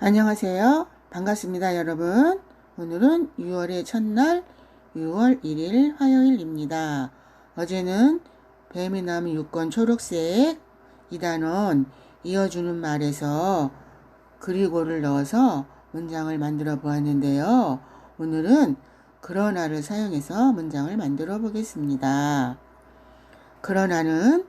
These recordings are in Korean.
안녕하세요. 반갑습니다, 여러분. 오늘은 6월의 첫날 6월 1일 화요일입니다. 어제는 뱀이나무 6권 초록색 2단원 이어주는 말에서 그리고를 넣어서 문장을 만들어 보았는데요. 오늘은 그러나를 사용해서 문장을 만들어 보겠습니다. 그러나는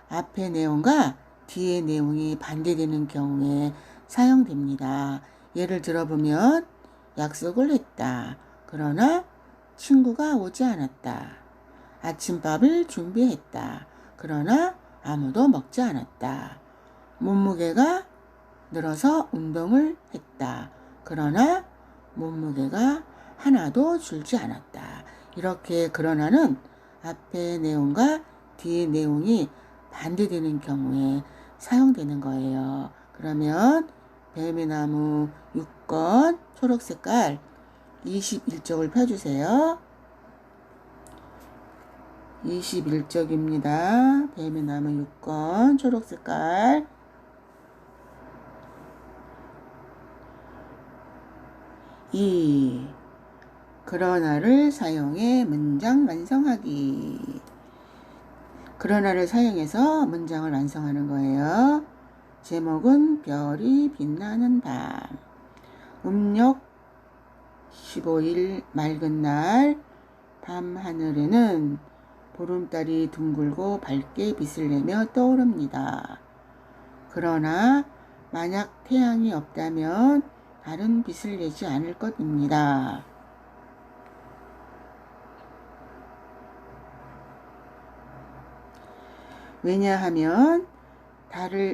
앞의 내용과 뒤의 내용이 반대되는 경우에 사용됩니다. 예를 들어보면 약속을 했다. 그러나 친구가 오지 않았다. 아침밥을 준비했다. 그러나 아무도 먹지 않았다. 몸무게가 늘어서 운동을 했다. 그러나 몸무게가 하나도 줄지 않았다. 이렇게 그러나는 앞의 내용과 뒤의 내용이 반대되는 경우에 사용되는 거예요. 그러면 뱀이나무 6권 초록색깔 21쪽을 펴주세요. 21쪽입니다. 뱀이나무 6권 초록색깔 2. 그러나를 사용해 문장 완성하기. 그러나를 사용해서 문장을 완성하는 거예요. 제목은 별이 빛나는 밤. 음력 15일 맑은 날 밤하늘에는 보름달이 둥글고 밝게 빛을 내며 떠오릅니다. 그러나 만약 태양이 없다면 다른 빛을 내지 않을 것입니다. 왜냐하면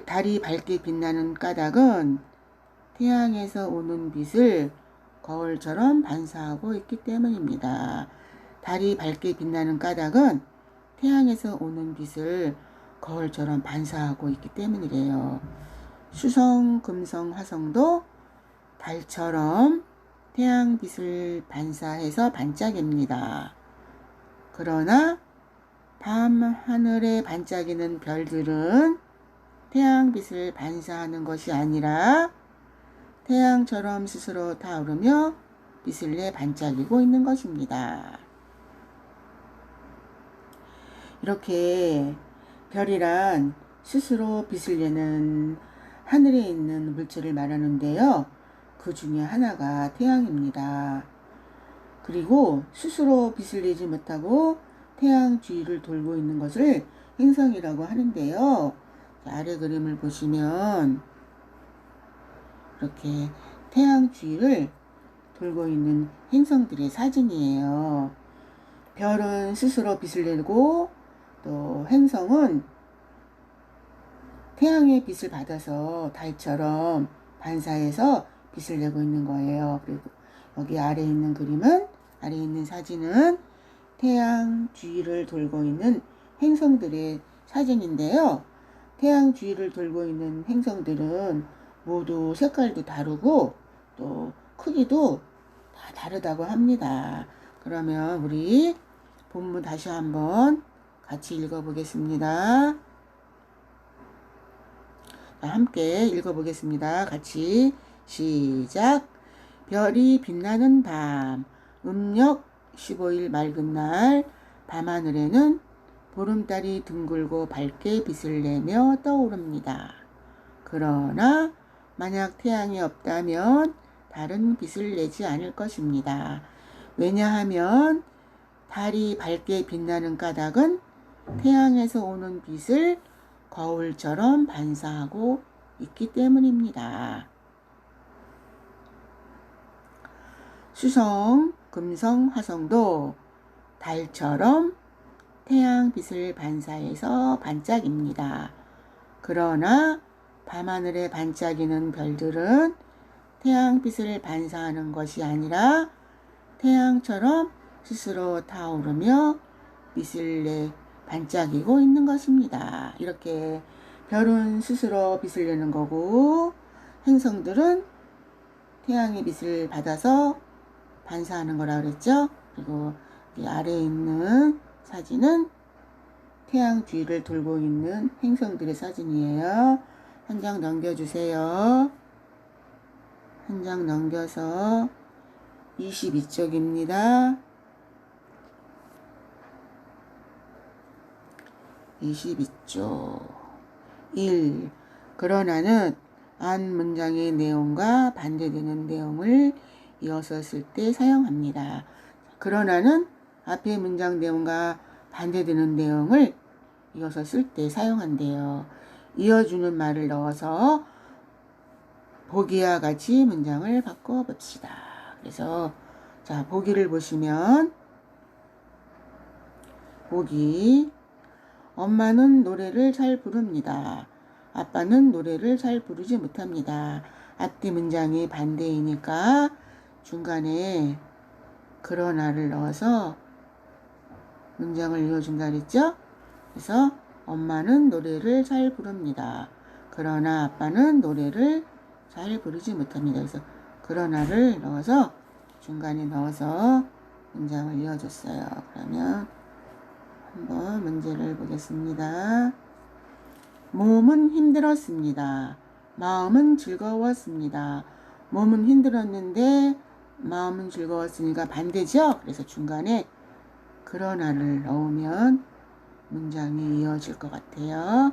달이 밝게 빛나는 까닭은 태양에서 오는 빛을 거울처럼 반사하고 있기 때문입니다. 달이 밝게 빛나는 까닭은 태양에서 오는 빛을 거울처럼 반사하고 있기 때문이래요. 수성, 금성, 화성도 달처럼 태양빛을 반사해서 반짝입니다. 그러나 밤 하늘에 반짝이는 별들은 태양빛을 반사하는 것이 아니라 태양처럼 스스로 타오르며 빛을 내 반짝이고 있는 것입니다. 이렇게 별이란 스스로 빛을 내는 하늘에 있는 물체를 말하는데요. 그 중에 하나가 태양입니다. 그리고 스스로 빛을 내지 못하고 태양 주위를 돌고 있는 것을 행성이라고 하는데요. 아래 그림을 보시면 이렇게 태양 주위를 돌고 있는 행성들의 사진이에요. 별은 스스로 빛을 내고 또 행성은 태양의 빛을 받아서 달처럼 반사해서 빛을 내고 있는 거예요. 그리고 여기 아래에 있는 그림은, 아래에 있는 사진은 태양 주위를 돌고 있는 행성들의 사진인데요. 태양 주위를 돌고 있는 행성들은 모두 색깔도 다르고 또 크기도 다 다르다고 합니다. 그러면 우리 본문 다시 한번 같이 읽어보겠습니다. 함께 읽어보겠습니다. 같이 시작. 별이 빛나는 밤. 음력 15일 맑은 날 밤하늘에는 보름달이 둥글고 밝게 빛을 내며 떠오릅니다. 그러나 만약 태양이 없다면 다른 빛을 내지 않을 것입니다. 왜냐하면 달이 밝게 빛나는 까닭은 태양에서 오는 빛을 거울처럼 반사하고 있기 때문입니다. 수성, 금성, 화성도 달처럼 태양빛을 반사해서 반짝입니다. 그러나 밤하늘에 반짝이는 별들은 태양빛을 반사하는 것이 아니라 태양처럼 스스로 타오르며 빛을 내 반짝이고 있는 것입니다. 이렇게 별은 스스로 빛을 내는 거고 행성들은 태양의 빛을 받아서 반사하는 거라 그랬죠. 그리고 이 아래에 있는 사진은 태양 주위를 돌고 있는 행성들의 사진이에요. 한 장 넘겨주세요. 한 장 넘겨서 22쪽입니다. 22쪽 1. 그러나는 안 문장의 내용과 반대되는 내용을 이어서 쓸 때 사용합니다. 그러나는 앞의 문장 내용과 반대되는 내용을 이어서 쓸 때 사용한대요. 이어주는 말을 넣어서 보기와 같이 문장을 바꿔봅시다. 그래서 자, 보기를 보시면 보기 엄마는 노래를 잘 부릅니다. 아빠는 노래를 잘 부르지 못합니다. 앞뒤 문장이 반대이니까 중간에 그러나를 넣어서 문장을 이어준다 그랬죠? 그래서 엄마는 노래를 잘 부릅니다. 그러나 아빠는 노래를 잘 부르지 못합니다. 그래서 그러나를 넣어서 중간에 넣어서 문장을 이어줬어요. 그러면 한번 문제를 보겠습니다. 몸은 힘들었습니다. 마음은 즐거웠습니다. 몸은 힘들었는데 마음은 즐거웠으니까 반대죠? 그래서 중간에 그러나를 넣으면 문장이 이어질 것 같아요.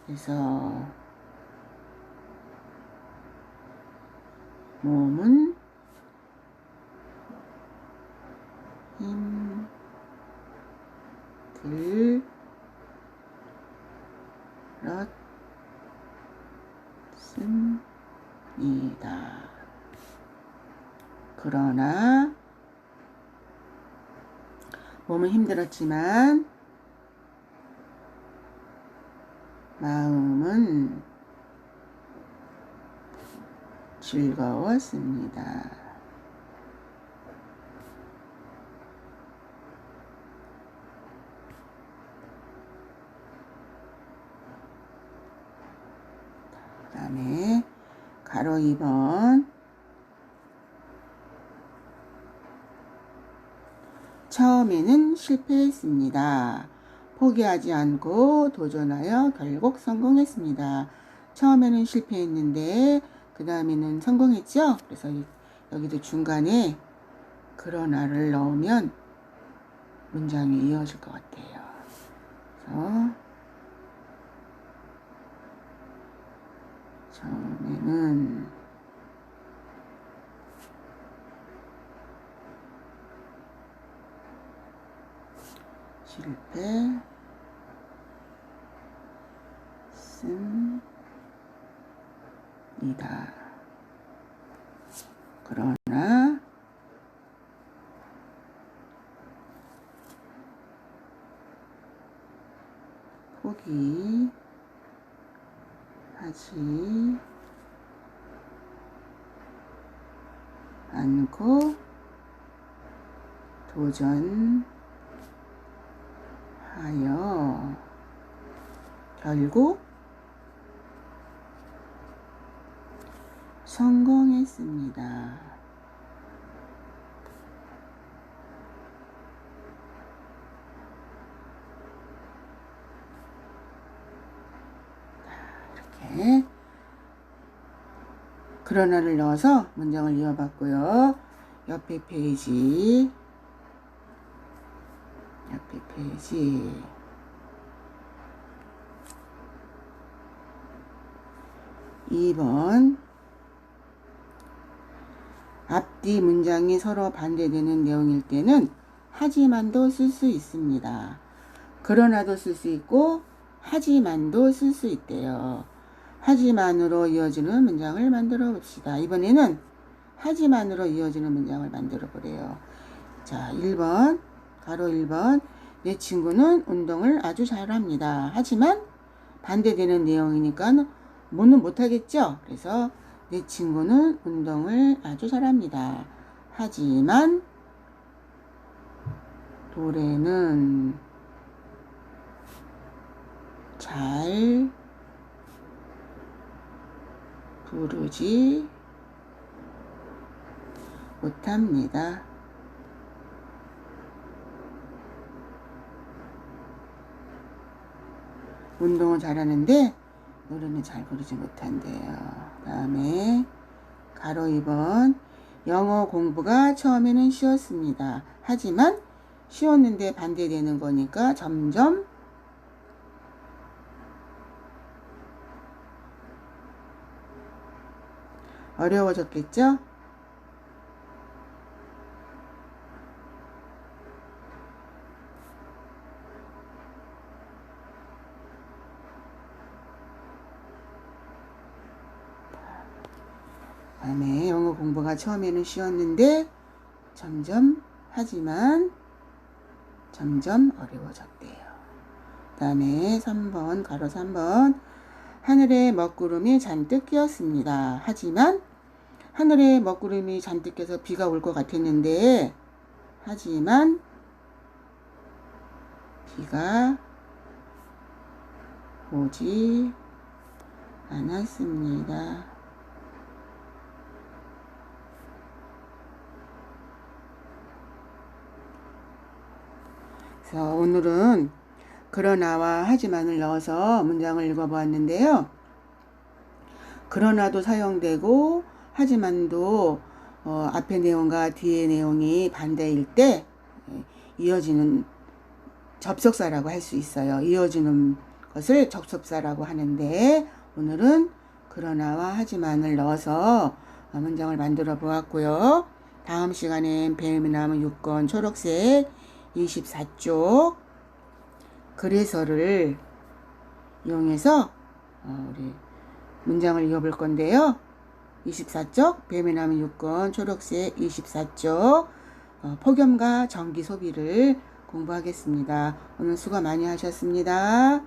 그래서 몸은 힘들었습니다. 그러나 몸은 힘들었지만 마음은 즐거웠습니다. 그 다음에 가로 2번 처음에는 실패했습니다. 포기하지 않고 도전하여 결국 성공했습니다. 처음에는 실패했는데 그 다음에는 성공했죠? 그래서 여기도 중간에 그러나를 넣으면 문장이 이어질 것 같아요. 그래서 처음에는 실패했습니다. 그러나 포기하지 않고 도전하여 결국 성공했습니다. 이렇게 그러나를 넣어서 문장을 이어봤고요. 옆에 페이지 2번 앞뒤 문장이 서로 반대되는 내용일 때는 하지만도 쓸 수 있습니다. 그러나도 쓸 수 있고 하지만도 쓸 수 있대요. 하지만으로 이어지는 문장을 만들어 봅시다. 이번에는 하지만으로 이어지는 문장을 만들어 보래요. 자, 1번 가로 1번 내 친구는 운동을 아주 잘합니다. 하지만 반대되는 내용이니까 뭐는 못하겠죠? 그래서 내 친구는 운동을 아주 잘합니다. 하지만 노래는 잘 부르지 못합니다. 운동은 잘하는데 노래는 잘 부르지 못한대요. 그 다음에 가로 2번. 영어 공부가 처음에는 쉬웠습니다. 하지만 쉬웠는데 반대되는 거니까 점점 어려워졌겠죠? 다음에 영어 공부가 처음에는 쉬웠는데 하지만 점점 어려워졌대요. 다음에 3번 가로 3번. 하늘에 먹구름이 잔뜩 끼었습니다. 하지만 하늘에 먹구름이 잔뜩 껴서 비가 올 것 같았는데 하지만 비가 오지 않았습니다. 그래서 오늘은 그러나와 하지만을 넣어서 문장을 읽어보았는데요. 그러나도 사용되고 하지만도 앞의 내용과 뒤의 내용이 반대일 때 이어지는 접속사라고 할 수 있어요. 이어지는 것을 접속사라고 하는데 오늘은 그러나와 하지만을 넣어서 문장을 만들어 보았고요. 다음 시간엔 배움이 남은 6권 초록색 24쪽 그래서를 이용해서 우리 문장을 이어볼 건데요. 24쪽 배움이 남은 6권 초록색 24쪽 폭염과 전기 소비를 공부하겠습니다. 오늘 수고 많이 하셨습니다.